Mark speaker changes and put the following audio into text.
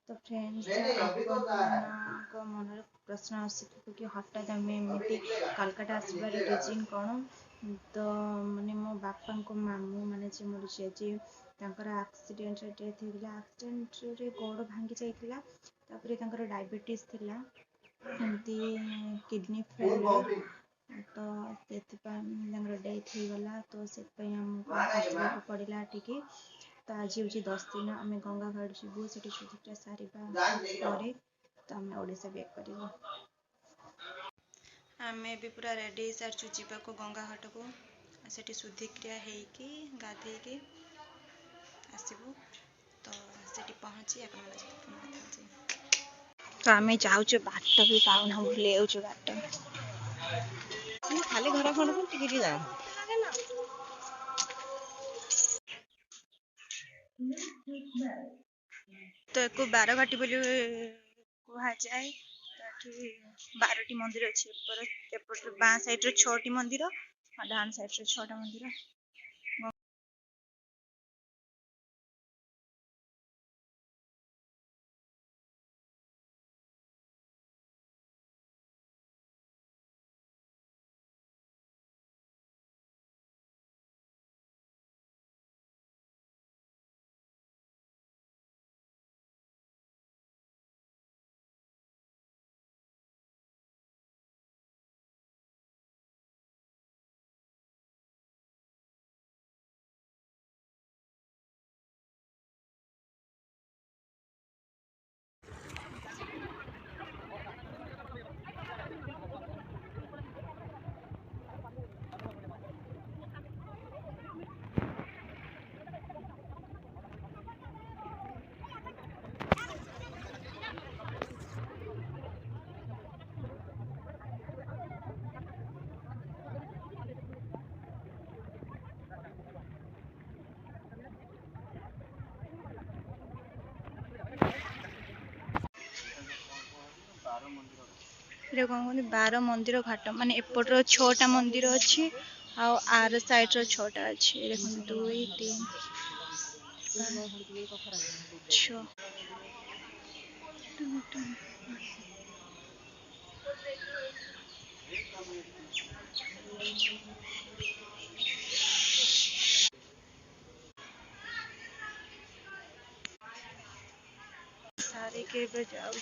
Speaker 1: तो फ्रेंड्स आपको मन प्रश्न आसो कि हठात आम एमती कलकाता आसबार रिजन कौन तो माने मो बापा को मामू माने जे मोर जेजे एक्सीडेंट डेथ होगा एक्सीडेंट रे गोड़ भांगी जाइला तापर तांकर डायबिटीज थिला एमती किडनी फेल तो से डेथ हो गला तो से हमको आसवा पड़ा टिके तो आज हूँ 10 दिन आम गंगा घाट जीवु से सुधिक्रिया सारे तो आम ओडिशा बैक कर आम भी पूरा रेडी सारी जावाक गंगा घाट को से सुधिक्रिया होगी गाधे आसबू तो से पहुँची तो आम जाऊँ बाट भी पाऊना भूली जाऊँ बाट
Speaker 2: खाली घर खंड को टिके जा
Speaker 1: तो एक 12 घाटी बोली कह जाए 12टी मंदिर अच्छे बाँ साइड 6टी मंदिर और डान साइड 6टा मंदिर कौन कहते 12 मंदिर घाट माने एपटर 6टा मंदिर अच्छी आर साइड 6टा अच्छी देखो 2 3 6 सारे के जाऊँ